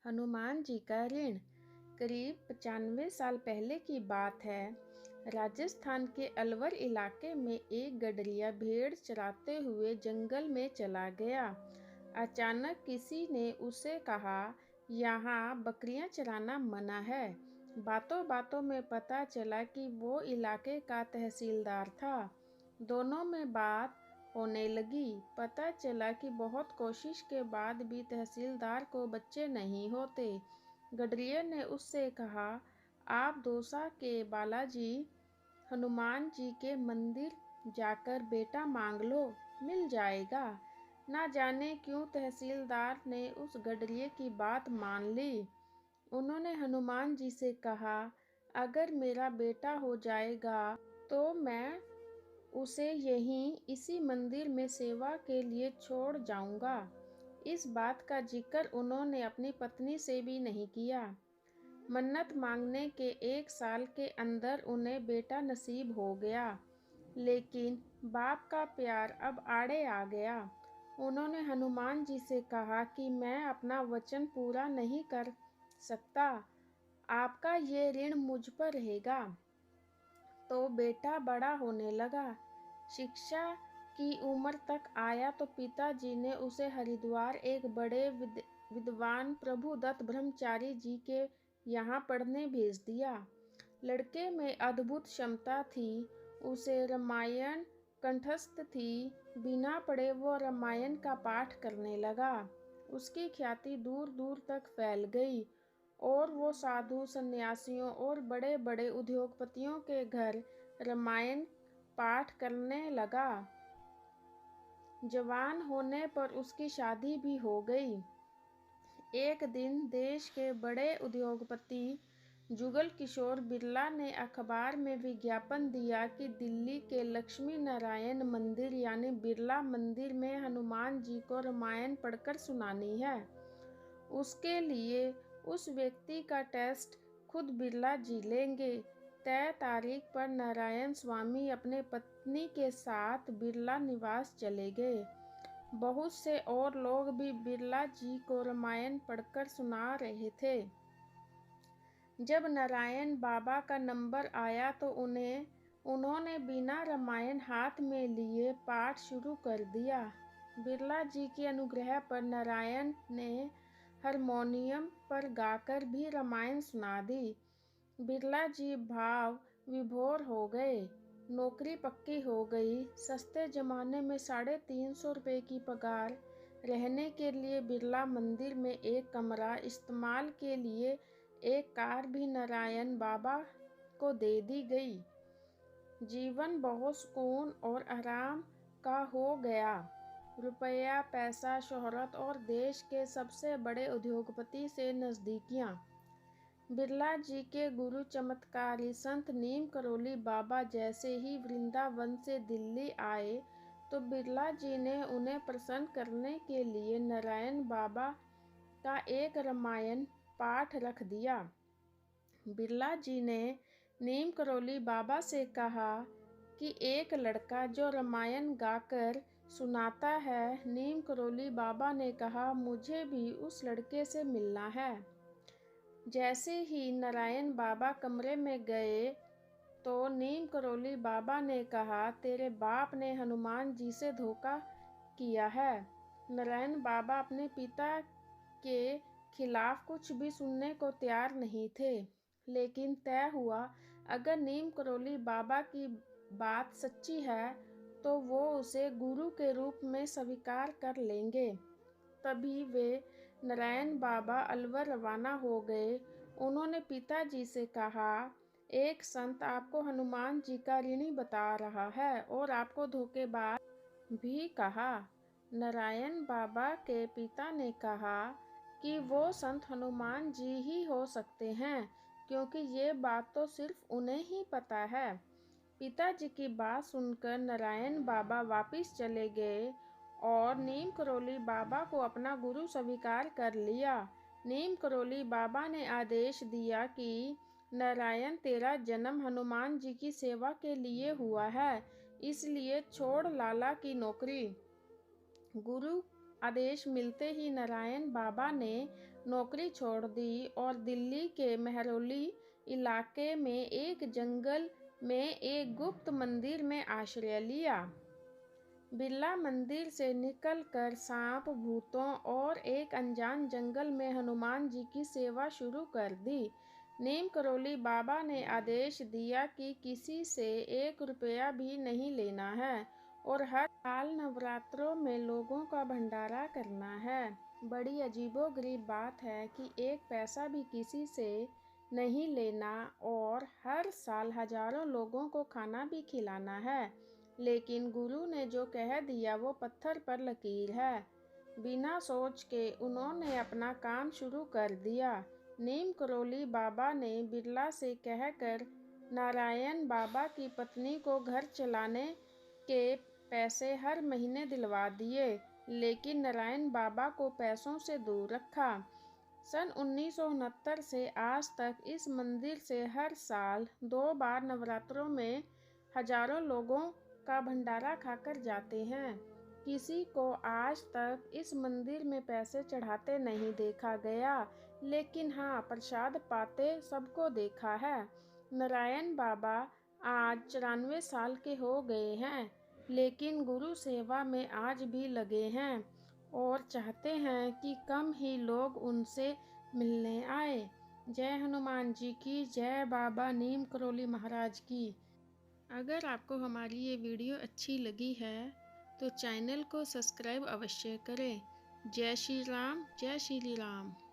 हनुमान जी का ऋण। करीब 95 साल पहले की बात है। राजस्थान के अलवर इलाके में एक गडरिया भेड़ चराते हुए जंगल में चला गया। अचानक किसी ने उसे कहा, यहाँ बकरियां चराना मना है। बातों बातों में पता चला कि वो इलाके का तहसीलदार था। दोनों में बात होने लगी। पता चला कि बहुत कोशिश के बाद भी तहसीलदार को बच्चे नहीं होते। गडरिया ने उससे कहा, आप दौसा के बालाजी हनुमान जी के मंदिर जाकर बेटा मांग लो, मिल जाएगा। ना जाने क्यों तहसीलदार ने उस गडरिये की बात मान ली। उन्होंने हनुमान जी से कहा, अगर मेरा बेटा हो जाएगा तो मैं उसे यहीं इसी मंदिर में सेवा के लिए छोड़ जाऊंगा। इस बात का जिक्र उन्होंने अपनी पत्नी से भी नहीं किया। मन्नत मांगने के 1 साल के अंदर उन्हें बेटा नसीब हो गया, लेकिन बाप का प्यार अब आड़े आ गया। उन्होंने हनुमान जी से कहा कि मैं अपना वचन पूरा नहीं कर सकता, आपका ये ऋण मुझ पर रहेगा। तो बेटा बड़ा होने लगा, शिक्षा की उम्र तक आया तो पिताजी ने उसे हरिद्वार एक बड़े विद्वान प्रभुदत्त ब्रह्मचारी जी के यहाँ पढ़ने भेज दिया। लड़के में अद्भुत क्षमता थी, उसे रामायण कंठस्थ थी। बिना पढ़े वो रामायण का पाठ करने लगा। उसकी ख्याति दूर दूर तक फैल गई और वो साधु सन्यासियों और बड़े बड़े उद्योगपतियों के घर रामायण पाठ करने लगा। जवान होने पर उसकी शादी भी हो गई। एक दिन देश के बड़े उद्योगपति जुगल किशोर बिरला ने अखबार में विज्ञापन दिया कि दिल्ली के लक्ष्मी नारायण मंदिर यानी बिरला मंदिर में हनुमान जी को रामायण पढ़कर सुनानी है। उसके लिए उस व्यक्ति का टेस्ट खुद बिरला जी लेंगे। तय तारीख पर नारायण स्वामी अपने पत्नी के साथ बिरला निवास चले गए। बहुत से और लोग भी बिरला जी को रामायण पढ़कर सुना रहे थे। जब नारायण बाबा का नंबर आया तो उन्होंने बिना रामायण हाथ में लिए पाठ शुरू कर दिया। बिरला जी के अनुग्रह पर नारायण ने हारमोनियम पर गाकर भी रामायण सुना दी। बिरला जी भाव विभोर हो गए। नौकरी पक्की हो गई। सस्ते जमाने में 350 रुपये की पगार, रहने के लिए बिरला मंदिर में एक कमरा, इस्तेमाल के लिए एक कार भी नारायण बाबा को दे दी गई। जीवन बहुत सुकून और आराम का हो गया। रुपया, पैसा, शोहरत और देश के सबसे बड़े उद्योगपति से नज़दीकियाँ। बिरला जी के गुरु चमत्कारी संत नीम करोली बाबा जैसे ही वृंदावन से दिल्ली आए तो बिरला जी ने उन्हें प्रसन्न करने के लिए नारायण बाबा का एक रामायण पाठ रख दिया। बिरला जी ने नीम करोली बाबा से कहा कि एक लड़का जो रामायण गाकर सुनाता है। नीम करोली बाबा ने कहा, मुझे भी उस लड़के से मिलना है। जैसे ही नारायण बाबा कमरे में गए तो नीम करोली बाबा ने कहा, तेरे बाप ने हनुमान जी से धोखा किया है। नारायण बाबा अपने पिता के खिलाफ कुछ भी सुनने को तैयार नहीं थे, लेकिन तय हुआ अगर नीम करोली बाबा की बात सच्ची है तो वो उसे गुरु के रूप में स्वीकार कर लेंगे। तभी वे नारायण बाबा अलवर रवाना हो गए। उन्होंने पिताजी से कहा, एक संत आपको हनुमान जी का ऋणी बता रहा है और आपको धोखेबाज भी कहा। नारायण बाबा के पिता ने कहा कि वो संत हनुमान जी ही हो सकते हैं, क्योंकि ये बात तो सिर्फ उन्हें ही पता है। पिताजी की बात सुनकर नारायण बाबा वापस चले गए और नीम करोली बाबा को अपना गुरु स्वीकार कर लिया। नीम करोली बाबा ने आदेश दिया कि नारायण, तेरा जन्म हनुमान जी की सेवा के लिए हुआ है, इसलिए छोड़ लाला की नौकरी। गुरु आदेश मिलते ही नारायण बाबा ने नौकरी छोड़ दी और दिल्ली के महरौली इलाके में एक जंगल में एक गुप्त मंदिर में आश्रय लिया। बिरला मंदिर से निकलकर सांप, भूतों और एक अनजान जंगल में हनुमान जी की सेवा शुरू कर दी। नीम करोली बाबा ने आदेश दिया कि किसी से 1 रुपया भी नहीं लेना है और हर साल नवरात्रों में लोगों का भंडारा करना है। बड़ी अजीबोगरीब बात है कि 1 पैसा भी किसी से नहीं लेना और हर साल हजारों लोगों को खाना भी खिलाना है। लेकिन गुरु ने जो कह दिया वो पत्थर पर लकीर है। बिना सोच के उन्होंने अपना काम शुरू कर दिया। नीम करोली बाबा ने बिरला से कहकर नारायण बाबा की पत्नी को घर चलाने के पैसे हर महीने दिलवा दिए, लेकिन नारायण बाबा को पैसों से दूर रखा। सन 1969 से आज तक इस मंदिर से हर साल 2 बार नवरात्रों में हजारों लोगों का भंडारा खाकर जाते हैं। किसी को आज तक इस मंदिर में पैसे चढ़ाते नहीं देखा गया, लेकिन हाँ, प्रसाद पाते सबको देखा है। नारायण बाबा आज 94 साल के हो गए हैं, लेकिन गुरु सेवा में आज भी लगे हैं और चाहते हैं कि कम ही लोग उनसे मिलने आए। जय हनुमान जी की जय, बाबा नीम करोली महाराज की। अगर आपको हमारी ये वीडियो अच्छी लगी है तो चैनल को सब्सक्राइब अवश्य करें। जय श्री राम, जय श्री राम।